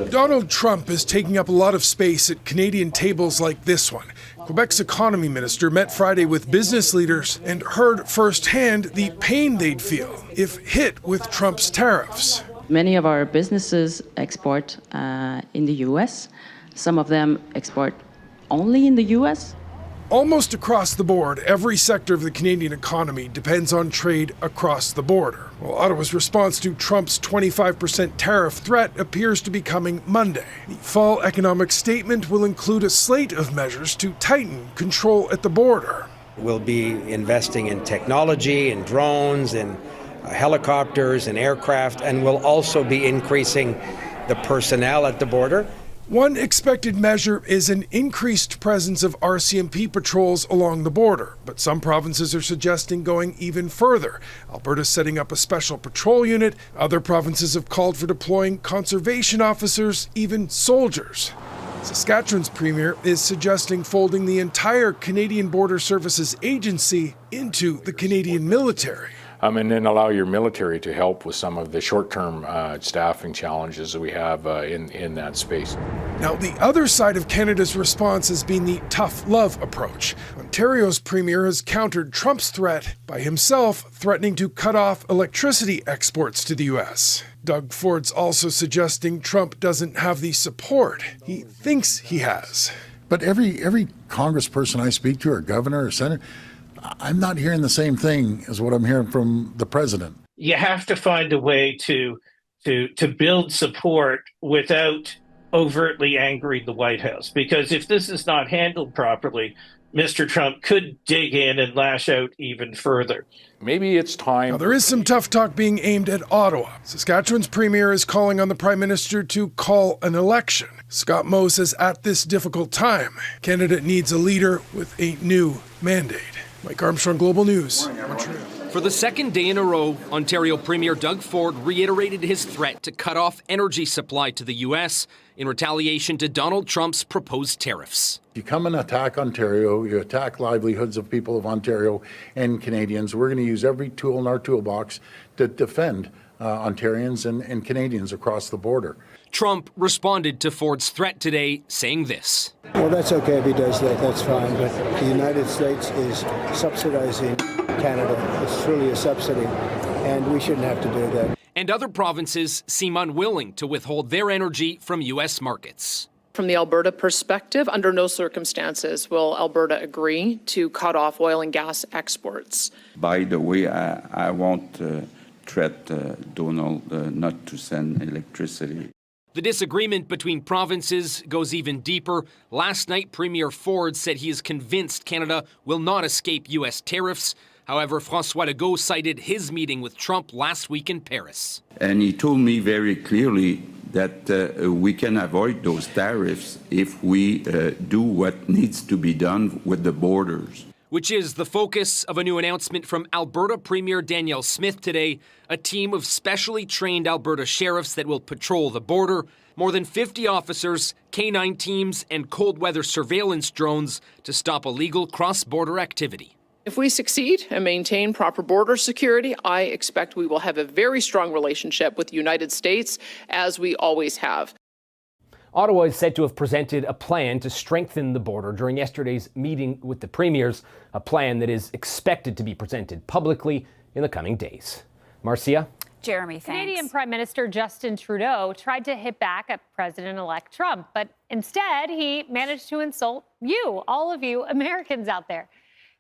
Donald Trump is taking up a lot of space at Canadian tables like this one. Quebec's economy minister met Friday with business leaders and heard firsthand the pain they'd feel if hit with Trump's tariffs. Many of our businesses export in the U.S. Some of them export only in the U.S. Almost across the board, every sector of the Canadian economy depends on trade across the border. Well, Ottawa's response to Trump's 25% tariff threat appears to be coming Monday. The fall economic statement will include a slate of measures to tighten control at the border. We'll be investing in technology, in drones, in helicopters and aircraft, and we'll also be increasing the personnel at the border. One expected measure is an increased presence of RCMP patrols along the border, but some provinces are suggesting going even further. Alberta's setting up a special patrol unit. Other provinces have called for deploying conservation officers, even soldiers. Saskatchewan's premier is suggesting folding the entire Canadian Border Services Agency into the Canadian military. And then allow your military to help with some of the short-term staffing challenges that we have in that space. Now, the other side of Canada's response has been the tough love approach. Ontario's premier has countered Trump's threat by himself threatening to cut off electricity exports to the U.S. Doug Ford's also suggesting Trump doesn't have the support he thinks he has. But every congressperson I speak to, or governor or senator, I'm not hearing the same thing as what I'm hearing from the president. You have to find a way to build support without overtly angering the White House, because if this is not handled properly, Mr. Trump could dig in and lash out even further. Maybe it's time. Now, there is some tough talk being aimed at Ottawa. Saskatchewan's premier is calling on the prime minister to call an election. Scott Moe says at this difficult time, Canada needs a leader with a new mandate. Mike Armstrong, Global News, Montreal. For the second day in a row, Ontario Premier Doug Ford reiterated his threat to cut off energy supply to the U.S. in retaliation to Donald Trump's proposed tariffs. You come and attack Ontario, you attack livelihoods of people of Ontario and Canadians. We're going to use every tool in our toolbox to defend Ontarians and Canadians across the border. Trump responded to Ford's threat today, saying this. Well, that's okay if he does that, that's fine, but the United States is subsidizing Canada. It's truly a subsidy, and we shouldn't have to do that. And other provinces seem unwilling to withhold their energy from U.S. markets. From the Alberta perspective, under no circumstances will Alberta agree to cut off oil and gas exports. By the way, I won't threat Donald not to send electricity. The disagreement between provinces goes even deeper. Last night, Premier Ford said he is convinced Canada will not escape U.S. tariffs. However, François Legault cited his meeting with Trump last week in Paris. And he told me very clearly that we can avoid those tariffs if we do what needs to be done with the borders. Which is the focus of a new announcement from Alberta Premier Danielle Smith today, a team of specially trained Alberta sheriffs that will patrol the border, more than 50 officers, K-9 teams, and cold weather surveillance drones to stop illegal cross-border activity. If we succeed and maintain proper border security, I expect we will have a very strong relationship with the United States, as we always have. Ottawa is said to have presented a plan to strengthen the border during yesterday's meeting with the premiers, a plan that is expected to be presented publicly in the coming days. Marcia? Jeremy, thanks. Canadian Prime Minister Justin Trudeau tried to hit back at President-elect Trump, but instead he managed to insult you, all of you Americans out there.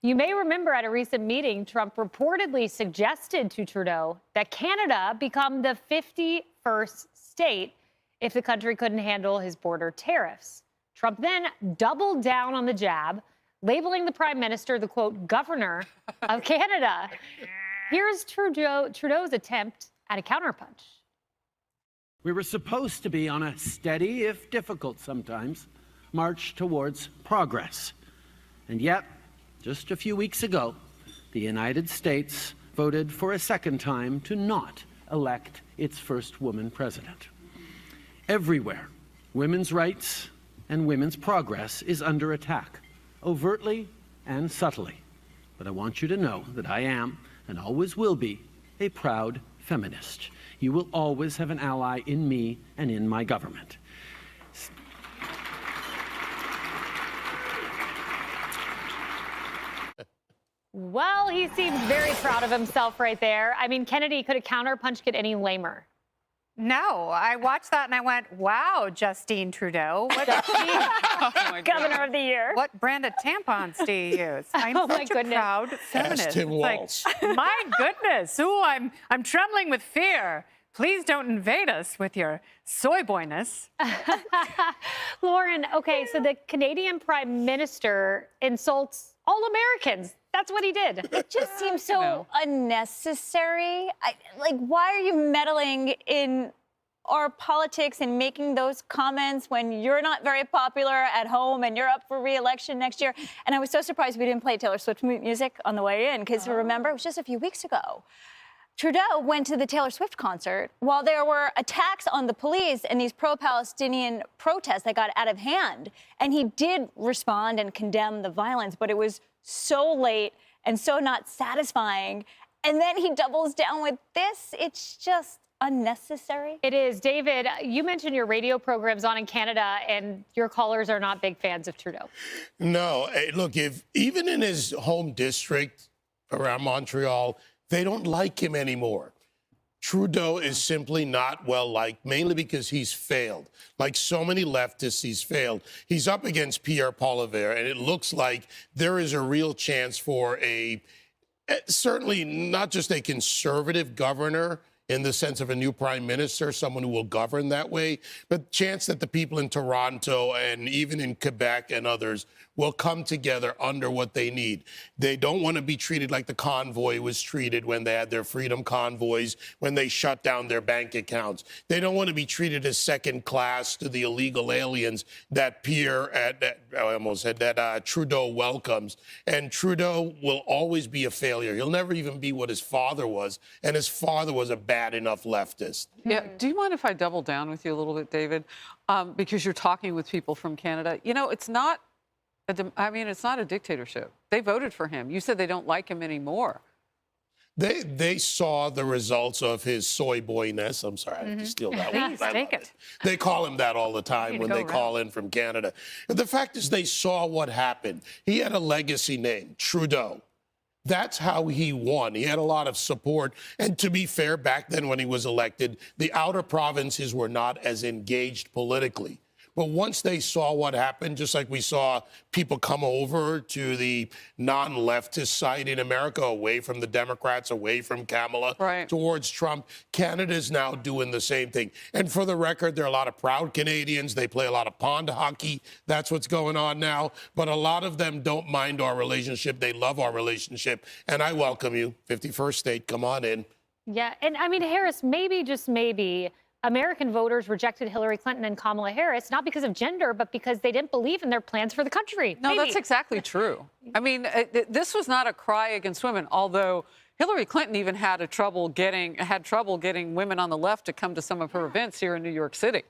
You may remember at a recent meeting, Trump reportedly suggested to Trudeau that Canada become the 51st state if the country couldn't handle his border tariffs. Trump then doubled down on the jab, labeling the prime minister the, quote, governor of Canada. Here's Trudeau's attempt at a counterpunch. We were supposed to be on a steady, if difficult sometimes, march towards progress. And yet, just a few weeks ago, the United States voted for a second time to not elect its first woman president. Everywhere, women's rights and women's progress is under attack, overtly and subtly. But I want you to know that I am, and always will be, a proud feminist. You will always have an ally in me and in my government. Well, he seems very proud of himself right there. I mean, Kennedy, could a counterpunch get any lamer? No, I watched that and I went, wow, Justine Trudeau. What Governor of the Year. What brand of tampons do you use? I'm Oh, my such a goodness. proud feminist. Ask Tim It's Walz. like, my goodness. Ooh, I'm trembling with fear. Please don't invade us with your soy boyness. Lauren, okay, so the Canadian Prime Minister insults all Americans. That's what he did. It just seems so unnecessary. Why are you meddling in our politics and making those comments when you're not very popular at home and you're up for re-election next year? And I was so surprised we didn't play Taylor Swift music on the way in, because remember, it was just a few weeks ago. Trudeau went to the Taylor Swift concert while there were attacks on the police and these pro-Palestinian protests that got out of hand. And he did respond and condemn the violence, but it was so late and so not satisfying. And then he doubles down with this. It's just unnecessary. It is. David, you mentioned your radio programs on in Canada, and your callers are not big fans of Trudeau. No, look, if even in his home district around Montreal, they don't like him anymore. Trudeau is simply not well liked, mainly because he's failed. Like so many leftists, he's failed. He's up against Pierre Poilievre, and it looks like there is a real chance for certainly not just a conservative governor in the sense of a new prime minister, someone who will govern that way, but chance that the people in Toronto and even in Quebec and others will come together under what they need. They don't want to be treated like the convoy was treated when they had their freedom convoys, when they shut down their bank accounts. They don't want to be treated as second class to the illegal aliens that Trudeau welcomes. And Trudeau will always be a failure. He'll never even be what his father was, and his father was a bad enough leftist. Yeah. Do you mind if I double down with you a little bit, David? Because you're talking with people from Canada. You know, it's not a dictatorship. They voted for him. You said they don't like him anymore. They saw the results of his soy boyness. I'm sorry, I have to steal that one. Please, take it. They call him that all the time when they call in from Canada. And the fact is they saw what happened. He had a legacy name, Trudeau. That's how he won. He had a lot of support. And to be fair, back then when he was elected, the outer provinces were not as engaged politically. But once they saw what happened, just like we saw people come over to the non-leftist side in America, away from the Democrats, away from Kamala, towards Trump, Canada's now doing the same thing. And for the record, there are a lot of proud Canadians. They play a lot of pond hockey. That's what's going on now. But a lot of them don't mind our relationship. They love our relationship. And I welcome you. 51st state, come on in. Yeah, and I mean, Harris, maybe, just maybe, American voters rejected Hillary Clinton and Kamala Harris, not because of gender, but because they didn't believe in their plans for the country. No, that's exactly true. I mean, this was not a cry against women, although Hillary Clinton even had trouble getting women on the left to come to some of her events here in New York City.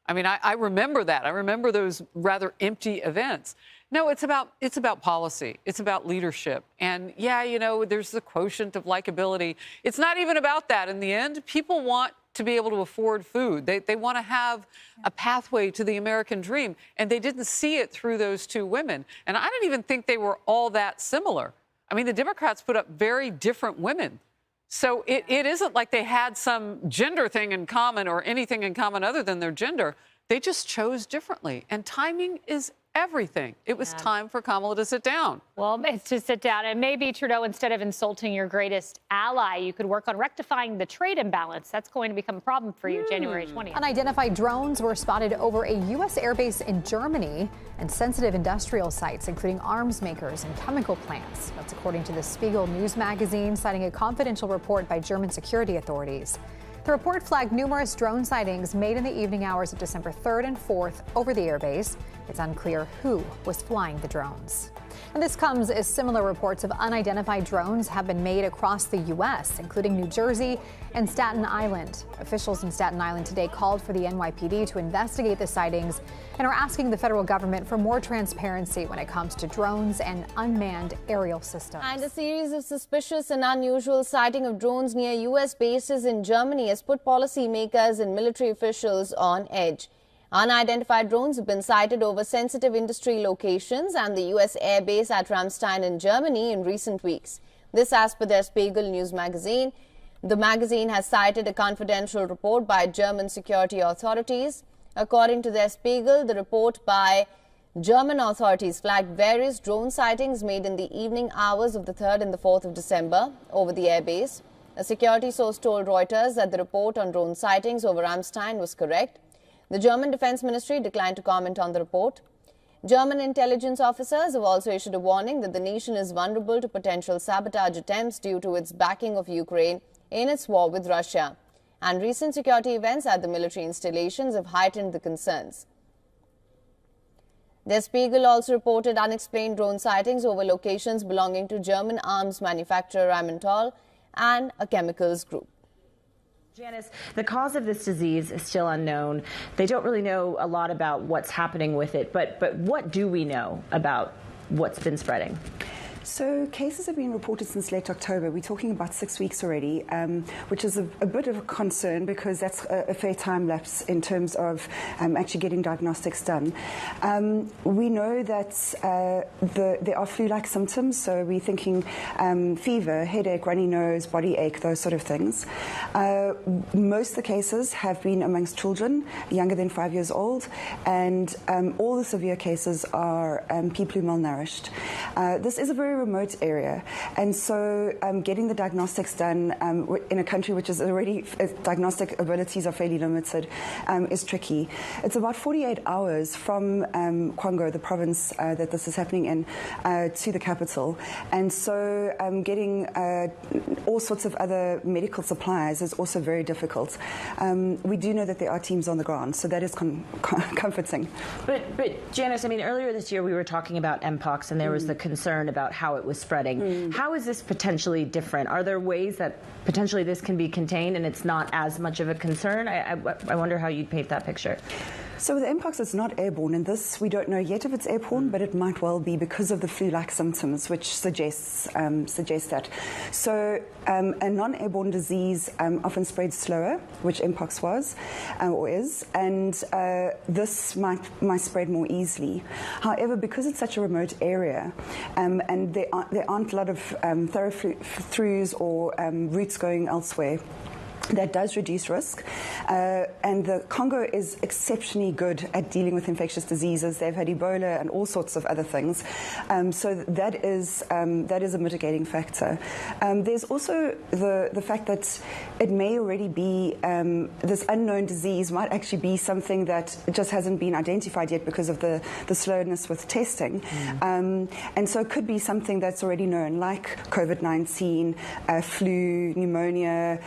I mean, I remember that. I remember those rather empty events. No, it's about policy. It's about leadership. And yeah, you know, there's the quotient of likability. It's not even about that in the end. People want to be able to afford food. They want to have a pathway to the American dream. And they didn't see it through those two women. And I don't even think they were all that similar. I mean, the Democrats put up very different women. So it isn't like they had some gender thing in common or anything in common other than their gender. They just chose differently. And timing is everything. It was time for Kamala to sit down. Well, it's to sit down. And maybe, Trudeau, instead of insulting your greatest ally, you could work on rectifying the trade imbalance. That's going to become a problem for you January 20th. Unidentified drones were spotted over a U.S. airbase in Germany and sensitive industrial sites, including arms makers and chemical plants. That's according to the Spiegel News magazine, citing a confidential report by German security authorities. The report flagged numerous drone sightings made in the evening hours of December 3rd and 4th over the airbase. It's unclear who was flying the drones. And this comes as similar reports of unidentified drones have been made across the U.S., including New Jersey and Staten Island. Officials in Staten Island today called for the NYPD to investigate the sightings and are asking the federal government for more transparency when it comes to drones and unmanned aerial systems. And a series of suspicious and unusual sighting of drones near U.S. bases in Germany has put policymakers and military officials on edge. Unidentified drones have been sighted over sensitive industry locations and the U.S. Air Base at Ramstein in Germany in recent weeks. This as per Der Spiegel news magazine. The magazine has cited a confidential report by German security authorities. According to Der Spiegel, the report by German authorities flagged various drone sightings made in the evening hours of the 3rd and the 4th of December over the airbase. A security source told Reuters that the report on drone sightings over Ramstein was correct. The German Defense Ministry declined to comment on the report. German intelligence officers have also issued a warning that the nation is vulnerable to potential sabotage attempts due to its backing of Ukraine in its war with Russia. And recent security events at the military installations have heightened the concerns. Der Spiegel also reported unexplained drone sightings over locations belonging to German arms manufacturer Rheinmetall and a chemicals group. Janice, the cause of this disease is still unknown. They don't really know a lot about what's happening with it, but what do we know about what's been spreading? So cases have been reported since late October. We're talking about 6 weeks already, which is a bit of a concern because that's a fair time lapse in terms of actually getting diagnostics done. We know that there are flu-like symptoms, so we're thinking fever, headache, runny nose, body ache, those sort of things. Most of the cases have been amongst children younger than 5 years old, and all the severe cases are people who are malnourished. This is a very remote area, and so getting the diagnostics done in a country which is already diagnostic abilities are fairly limited is tricky. It's about 48 hours from Congo, the province that this is happening in, to the capital, and so getting all sorts of other medical supplies is also very difficult. We do know that there are teams on the ground, so that is comforting. But Janice, I mean, earlier this year we were talking about Mpox, and there was the concern about how it was spreading. How is this potentially different? Are there ways that potentially this can be contained and it's not as much of a concern? I wonder how you'd paint that picture. So with Mpox, it's not airborne, and this we don't know yet if it's airborne, but it might well be because of the flu-like symptoms, which suggests that. So a non-airborne disease often spreads slower, which Mpox was or is, and this might spread more easily. However, because it's such a remote area, and there aren't a lot of thoroughfares or routes going elsewhere, that does reduce risk, and the Congo is exceptionally good at dealing with infectious diseases. They've had Ebola and all sorts of other things, so that is a mitigating factor. There's also the fact that it may already be this unknown disease might actually be something that just hasn't been identified yet because of the slowness with testing, and so it could be something that's already known, like COVID-19, flu, pneumonia,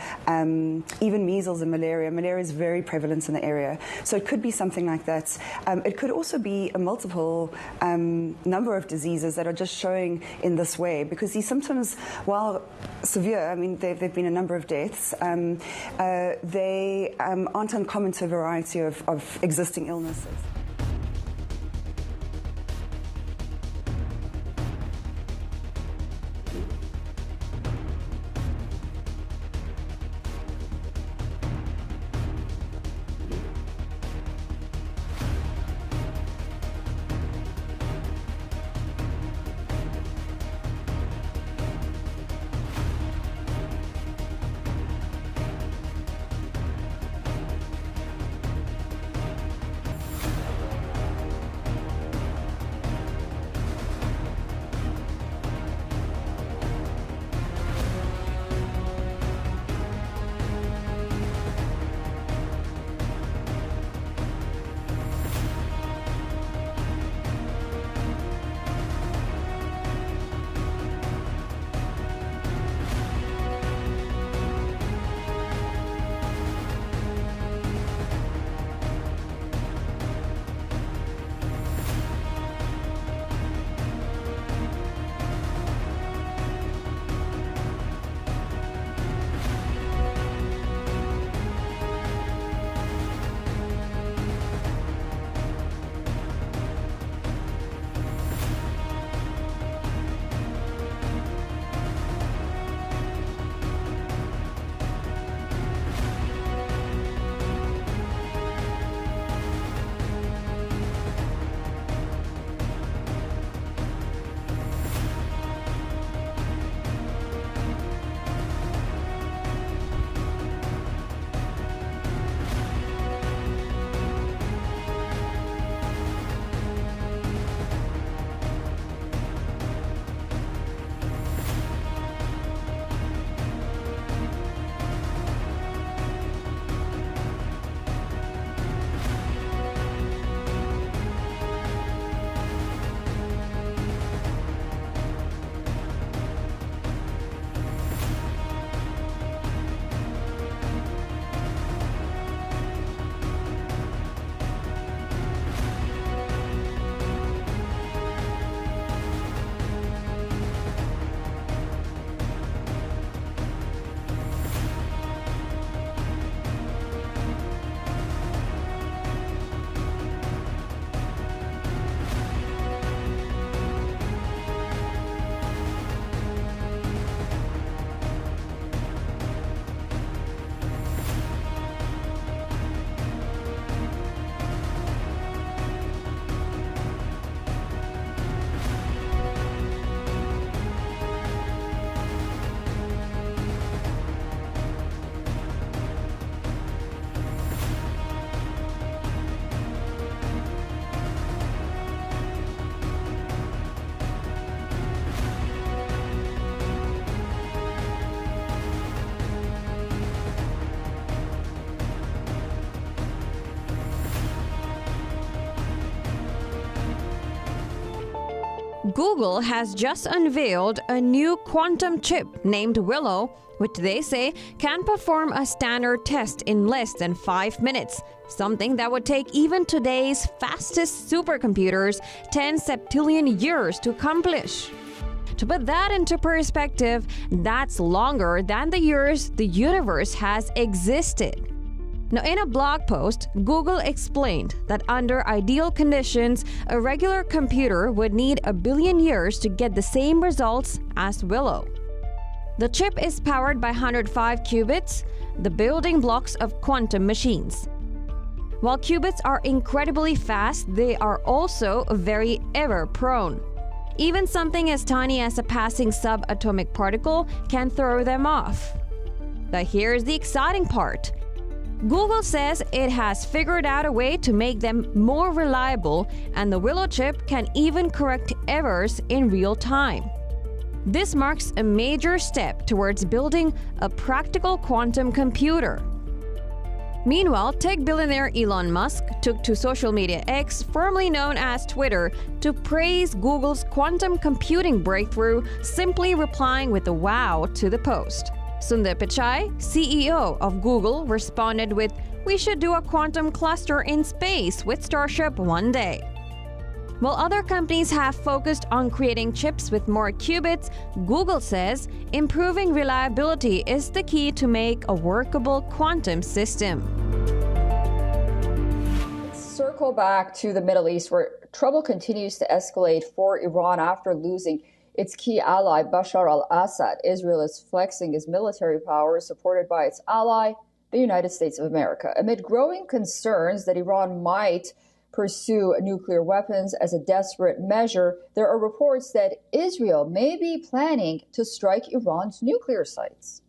even measles and malaria. Malaria is very prevalent in the area, so it could be something like that. It could also be a multiple number of diseases that are just showing in this way, because these symptoms, while severe, I mean, there have been a number of deaths, they aren't uncommon to a variety of existing illnesses. Google has just unveiled a new quantum chip named Willow, which they say can perform a standard test in less than 5 minutes, something that would take even today's fastest supercomputers 10 septillion years to accomplish. To put that into perspective, that's longer than the years the universe has existed. Now, in a blog post, Google explained that under ideal conditions, a regular computer would need 1 billion years to get the same results as Willow. The chip is powered by 105 qubits, the building blocks of quantum machines. While qubits are incredibly fast, they are also very error-prone. Even something as tiny as a passing subatomic particle can throw them off. But here's the exciting part. Google says it has figured out a way to make them more reliable, and the Willow chip can even correct errors in real time. This marks a major step towards building a practical quantum computer. Meanwhile, tech billionaire Elon Musk took to social media X, formerly known as Twitter, to praise Google's quantum computing breakthrough, simply replying with a wow to the post. Sundar Pichai, CEO of Google, responded with, "We should do a quantum cluster in space with Starship one day." While other companies have focused on creating chips with more qubits, Google says improving reliability is the key to make a workable quantum system. Circle back to the Middle East, where trouble continues to escalate for Iran after losing its key ally, Bashar al-Assad. Israel is flexing its military power, supported by its ally, the United States of America. Amid growing concerns that Iran might pursue nuclear weapons as a desperate measure, there are reports that Israel may be planning to strike Iran's nuclear sites.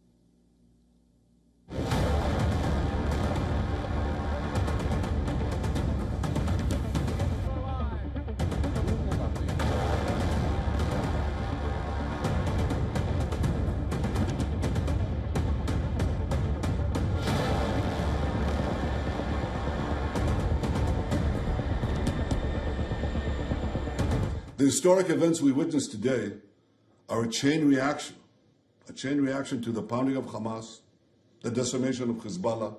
The historic events we witnessed today are a chain reaction to the pounding of Hamas, the decimation of Hezbollah,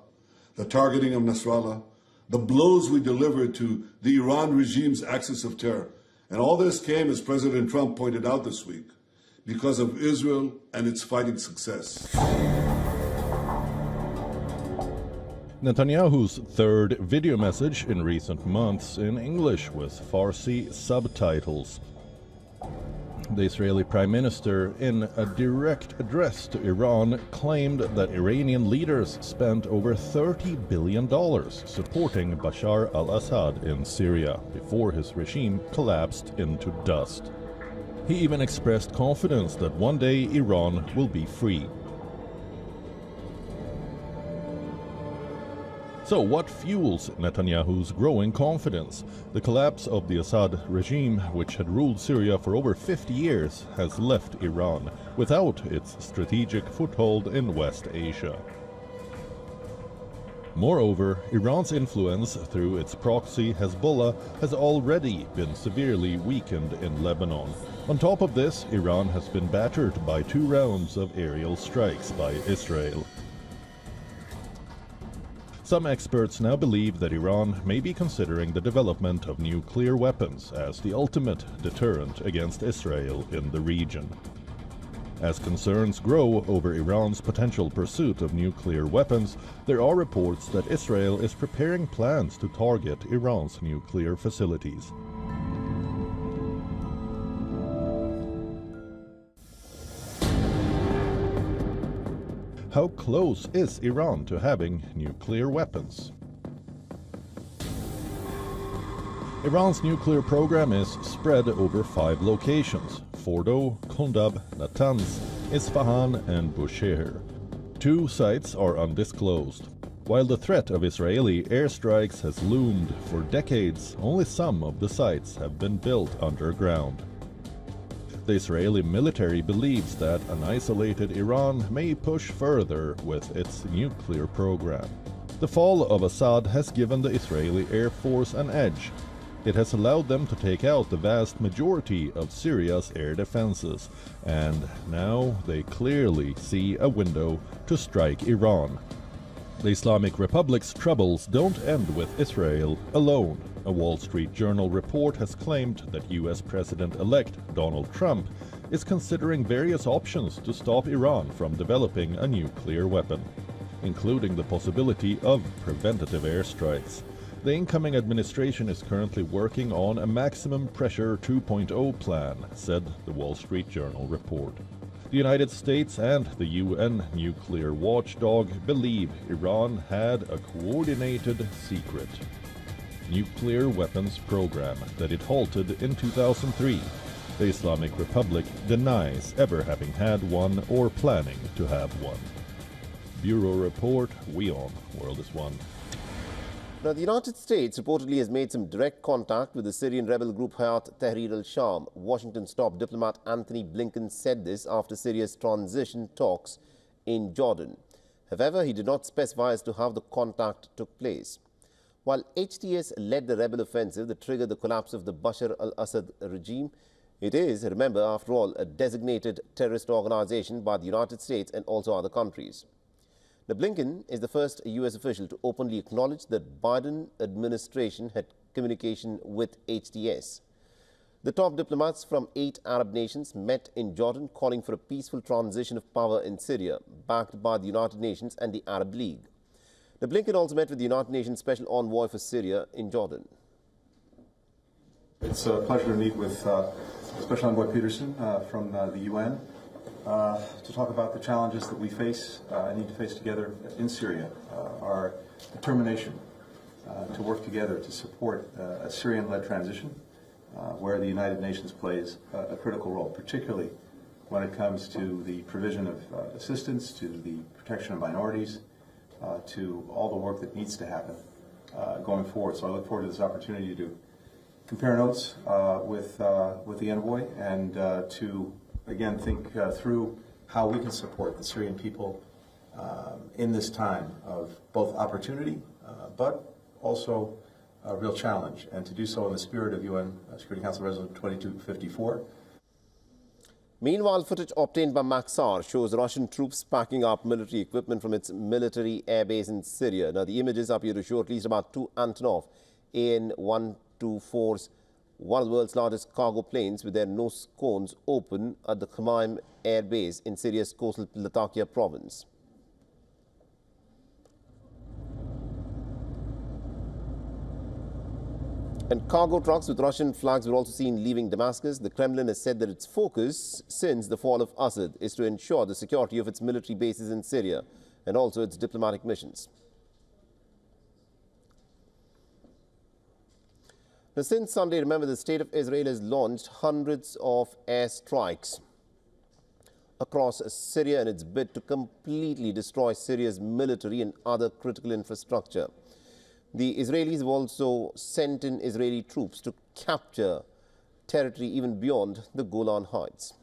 the targeting of Nasrallah, the blows we delivered to the Iran regime's axis of terror. And all this came, as President Trump pointed out this week, because of Israel and its fighting success. Netanyahu's third video message in recent months in English with Farsi subtitles. The Israeli Prime Minister, in a direct address to Iran, claimed that Iranian leaders spent over $30 billion supporting Bashar al-Assad in Syria before his regime collapsed into dust. He even expressed confidence that one day Iran will be free. So what fuels Netanyahu's growing confidence? The collapse of the Assad regime, which had ruled Syria for over 50 years, has left Iran without its strategic foothold in West Asia. Moreover, Iran's influence through its proxy Hezbollah has already been severely weakened in Lebanon. On top of this, Iran has been battered by 2 rounds of aerial strikes by Israel. Some experts now believe that Iran may be considering the development of nuclear weapons as the ultimate deterrent against Israel in the region. As concerns grow over Iran's potential pursuit of nuclear weapons, there are reports that Israel is preparing plans to target Iran's nuclear facilities. How close is Iran to having nuclear weapons? Iran's nuclear program is spread over 5 locations: Fordo, Kundab, Natanz, Isfahan, and Bushehr. 2 sites are undisclosed. While the threat of Israeli airstrikes has loomed for decades, only some of the sites have been built underground. The Israeli military believes that an isolated Iran may push further with its nuclear program. The fall of Assad has given the Israeli Air Force an edge. It has allowed them to take out the vast majority of Syria's air defenses, and now they clearly see a window to strike Iran. The Islamic Republic's troubles don't end with Israel alone. A Wall Street Journal report has claimed that US President-elect Donald Trump is considering various options to stop Iran from developing a nuclear weapon, including the possibility of preventative airstrikes. The incoming administration is currently working on a maximum pressure 2.0 plan, said the Wall Street Journal report. The United States and the UN nuclear watchdog believe Iran had a coordinated secret nuclear weapons program that it halted in 2003. The Islamic Republic denies ever having had one or planning to have one. Bureau Report, WION, World is One. Now, the United States reportedly has made some direct contact with the Syrian rebel group Hayat Tahrir al-Sham. Washington's top diplomat Anthony Blinken said this after Syria's transition talks in Jordan. However, he did not specify as to how the contact took place. While HTS led the rebel offensive that triggered the collapse of the Bashar al-Assad regime, it is, remember, after all, a designated terrorist organization by the United States and also other countries. Now, Blinken is the first U.S. official to openly acknowledge that Biden administration had communication with HTS. The top diplomats from 8 Arab nations met in Jordan calling for a peaceful transition of power in Syria, backed by the United Nations and the Arab League. Now, Blinken also met with the United Nations Special Envoy for Syria in Jordan. It's a pleasure to meet with Special Envoy Peterson from the UN. To talk about the challenges that we face and need to face together in Syria, our determination to work together to support a Syrian-led transition where the United Nations plays a critical role, particularly when it comes to the provision of assistance, to the protection of minorities, to all the work that needs to happen going forward. So I look forward to this opportunity to compare notes with the envoy and to again, think through how we can support the Syrian people in this time of both opportunity, but also a real challenge, and to do so in the spirit of UN Security Council Resolution 2254. Meanwhile, footage obtained by Maxar shows Russian troops packing up military equipment from its military airbase in Syria. Now, the images appear to show at least about 2 Antonov AN-124s, one of the world's largest cargo planes with their nose cones open at the Khmeim Air Base in Syria's coastal Latakia province. And cargo trucks with Russian flags were also seen leaving Damascus. The Kremlin has said that its focus since the fall of Assad is to ensure the security of its military bases in Syria and also its diplomatic missions. Now, since Sunday, remember, the state of Israel has launched hundreds of airstrikes across Syria in its bid to completely destroy Syria's military and other critical infrastructure. The Israelis have also sent in Israeli troops to capture territory even beyond the Golan Heights.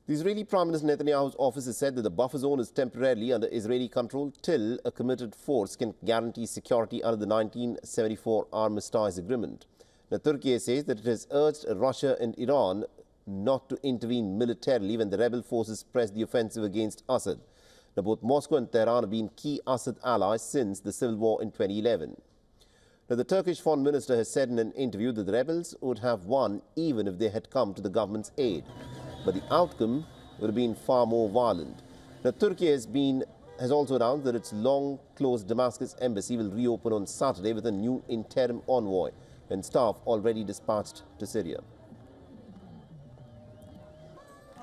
The Israeli Prime Minister Netanyahu's office has said that the buffer zone is temporarily under Israeli control till a committed force can guarantee security under the 1974 Armistice Agreement. Now, Turkey says that it has urged Russia and Iran not to intervene militarily when the rebel forces press the offensive against Assad. Now, both Moscow and Tehran have been key Assad allies since the civil war in 2011. Now, the Turkish foreign minister has said in an interview that the rebels would have won even if they had come to the government's aid. But the outcome would have been far more violent. Now, Turkey has also announced that its long-closed Damascus embassy will reopen on Saturday with a new interim envoy and staff already dispatched to Syria.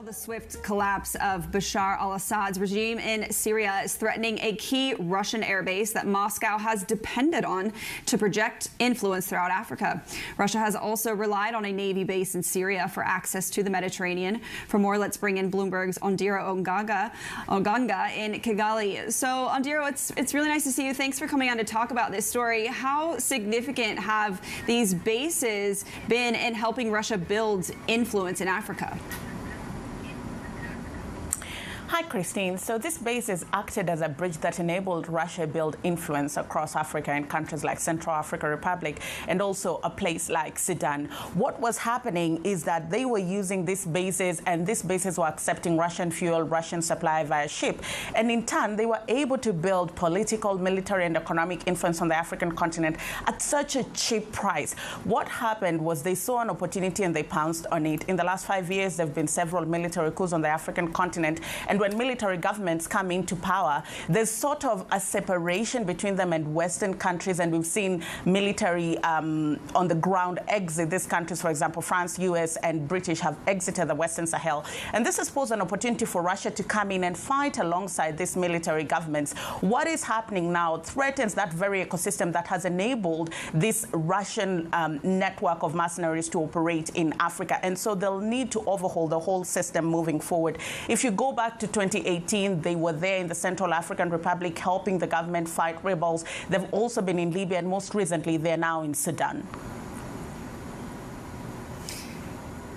The swift collapse of Bashar al-Assad's regime in Syria is threatening a key Russian airbase that Moscow has depended on to project influence throughout Africa. Russia has also relied on a Navy base in Syria for access to the Mediterranean. For more, let's bring in Bloomberg's Ondiro Oganga in Kigali. So, Ondiro, it's really nice to see you. Thanks for coming on to talk about this story. How significant have these bases been in helping Russia build influence in Africa? Hi, Hi, Christine. So this base has acted as a bridge that enabled Russia build influence across Africa in countries like Central African Republic and also a place like Sudan. What was happening is that they were using these bases, and these bases were accepting Russian fuel, Russian supply via ship. And in turn, they were able to build political, military, and economic influence on the African continent at such a cheap price. What happened was they saw an opportunity and they pounced on it. In the last 5 years, there have been several military coups on the African continent. And when military governments come into power, there's sort of a separation between them and Western countries. And we've seen military on the ground exit these countries. For example, France, US, and British have exited the Western Sahel. And this has posed an opportunity for Russia to come in and fight alongside these military governments. What is happening now threatens that very ecosystem that has enabled this Russian network of mercenaries to operate in Africa. And so they'll need to overhaul the whole system moving forward. If you go back to 2018, they were there in the Central African Republic helping the government fight rebels. They've also been in Libya, and most recently, they're now in Sudan.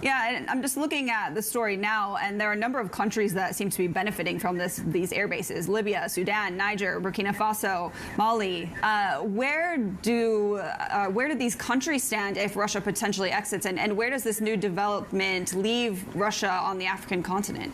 Yeah, and I'm just looking at the story now, and there are a number of countries that seem to be benefiting from these air bases: Libya, Sudan, Niger, Burkina Faso, Mali. Where do these countries stand if Russia potentially exits, and where does this new development leave Russia on the African continent?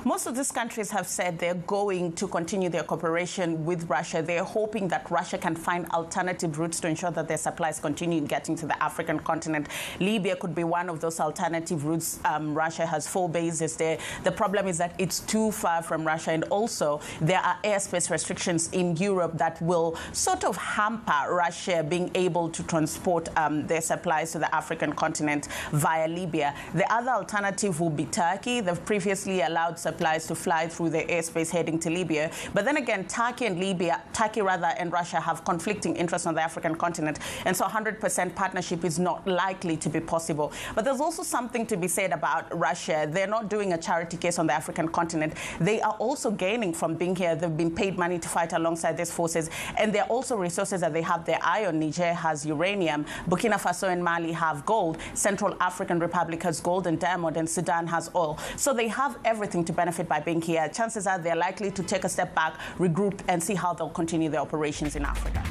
Most of these countries have said they're going to continue their cooperation with Russia. They're hoping that Russia can find alternative routes to ensure that their supplies continue getting to the African continent. Libya could be one of those alternative routes. Russia has 4 bases there. The problem is that it's too far from Russia, and also there are airspace restrictions in Europe that will sort of hamper Russia being able to transport their supplies to the African continent via Libya. The other alternative will be Turkey. They've previously allowed supplies to fly through the airspace heading to Libya. But then again, Turkey and Russia have conflicting interests on the African continent. And so 100% partnership is not likely to be possible. But there's also something to be said about Russia. They're not doing a charity case on the African continent. They are also gaining from being here. They've been paid money to fight alongside these forces. And there are also resources that they have their eye on. Niger has uranium. Burkina Faso and Mali have gold. Central African Republic has gold and diamond, and Sudan has oil. So they have everything to benefit by being here. Chances are they're likely to take a step back, regroup, and see how they'll continue their operations in Africa.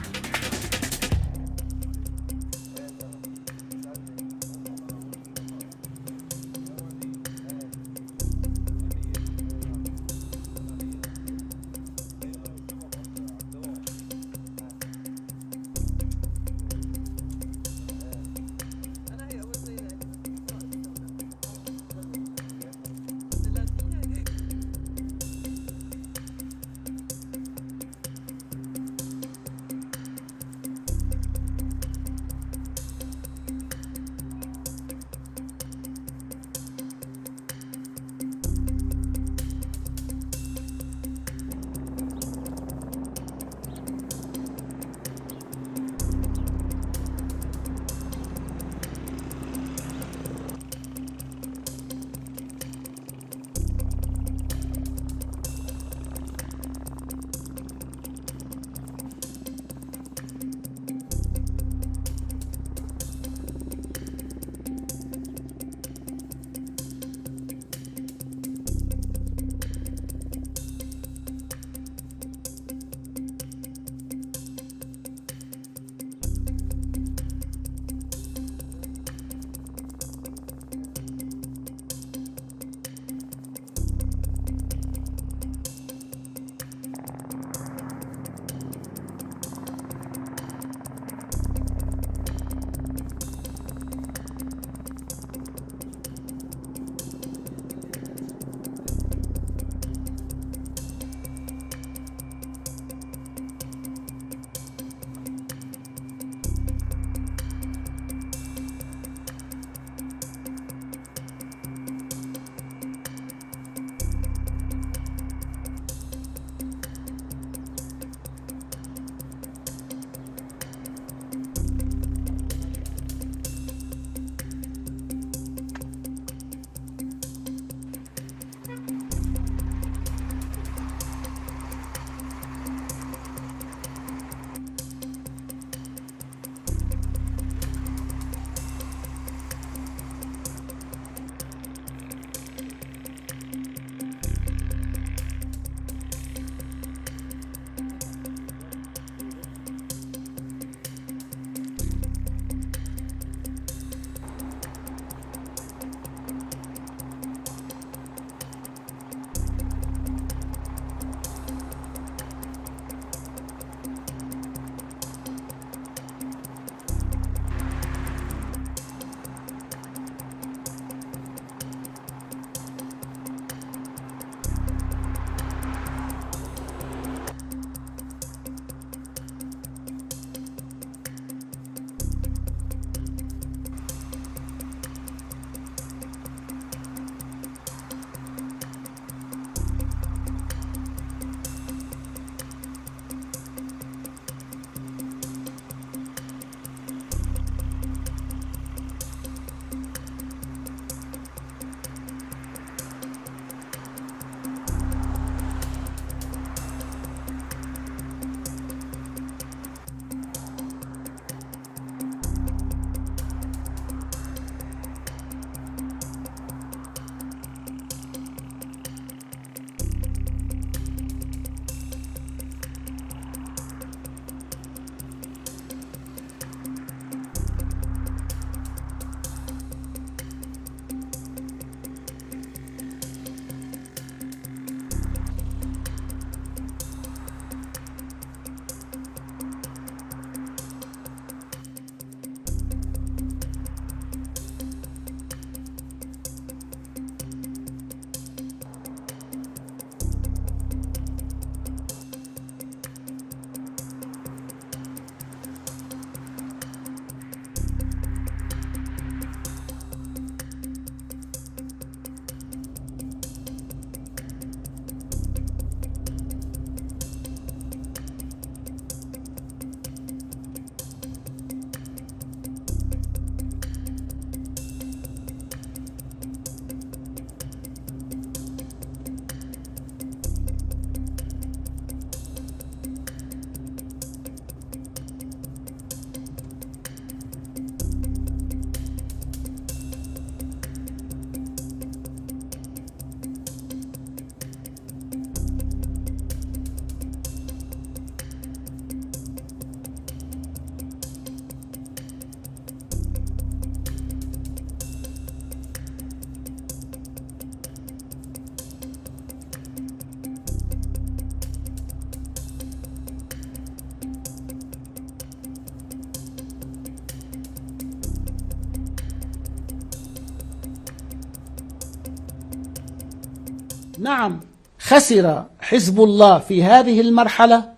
نعم، خسر حزب الله في هذه المرحلة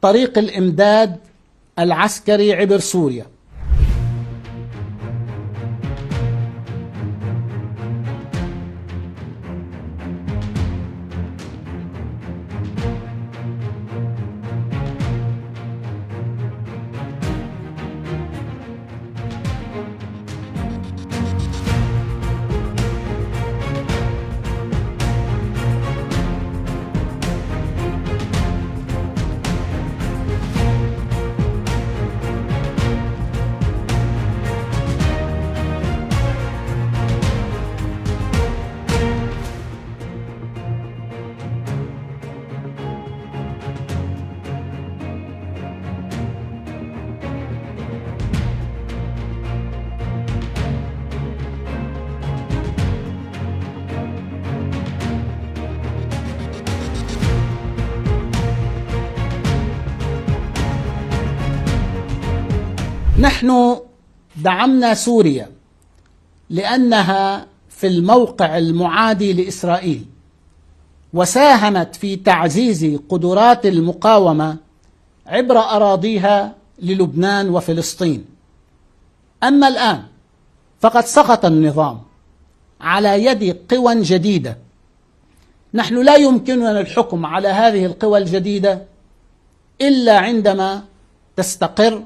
طريق الإمداد العسكري عبر سوريا. نحن دعمنا سوريا لأنها في الموقع المعادي لإسرائيل وساهمت في تعزيز قدرات المقاومة عبر أراضيها للبنان وفلسطين. أما الآن فقد سقط النظام على يد قوى جديدة. نحن لا يمكننا الحكم على هذه القوى الجديدة إلا عندما تستقر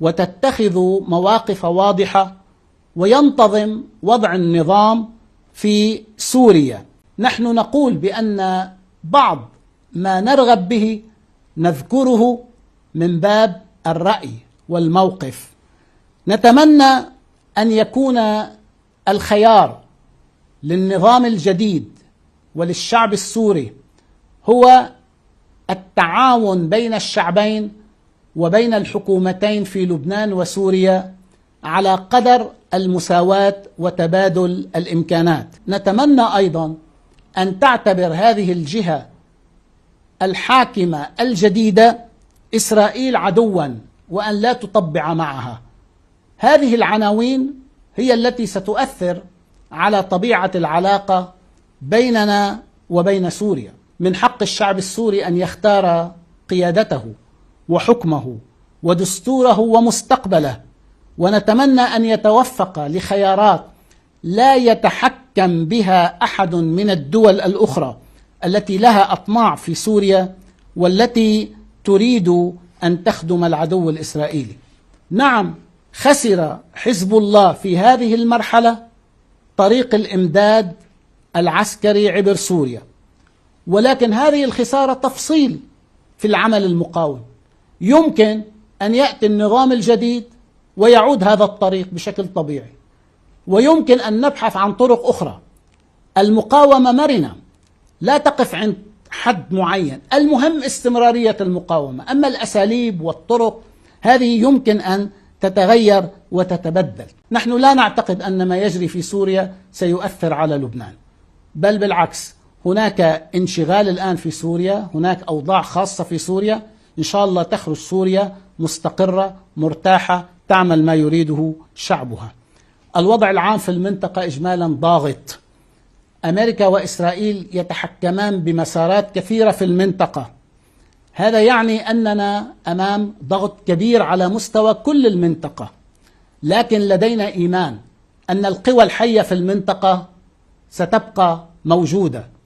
وتتخذ مواقف واضحة وينتظم وضع النظام في سوريا. نحن نقول بأن بعض ما نرغب به نذكره من باب الرأي والموقف. نتمنى أن يكون الخيار للنظام الجديد وللشعب السوري هو التعاون بين الشعبين وبين الحكومتين في لبنان وسوريا على قدر المساواة وتبادل الإمكانات. نتمنى أيضا أن تعتبر هذه الجهة الحاكمة الجديدة إسرائيل عدوا وأن لا تطبع معها. هذه العناوين هي التي ستؤثر على طبيعة العلاقة بيننا وبين سوريا. من حق الشعب السوري أن يختار قيادته وحكمه ودستوره ومستقبله، ونتمنى أن يتوفق لخيارات لا يتحكم بها أحد من الدول الأخرى التي لها أطماع في سوريا والتي تريد أن تخدم العدو الإسرائيلي. نعم، خسر حزب الله في هذه المرحلة طريق الإمداد العسكري عبر سوريا، ولكن هذه الخسارة تفصيل في العمل المقاوم. يمكن أن يأتي النظام الجديد ويعود هذا الطريق بشكل طبيعي، ويمكن أن نبحث عن طرق أخرى. المقاومة مرنة، لا تقف عند حد معين، المهم استمرارية المقاومة. أما الأساليب والطرق هذه يمكن أن تتغير وتتبدل. نحن لا نعتقد أن ما يجري في سوريا سيؤثر على لبنان، بل بالعكس، هناك انشغال الآن في سوريا، هناك أوضاع خاصة في سوريا. إن شاء الله تخرج سوريا مستقرة مرتاحة تعمل ما يريده شعبها. الوضع العام في المنطقة إجمالا ضاغط. أمريكا وإسرائيل يتحكمان بمسارات كثيرة في المنطقة. هذا يعني أننا أمام ضغط كبير على مستوى كل المنطقة، لكن لدينا إيمان أن القوى الحية في المنطقة ستبقى موجودة.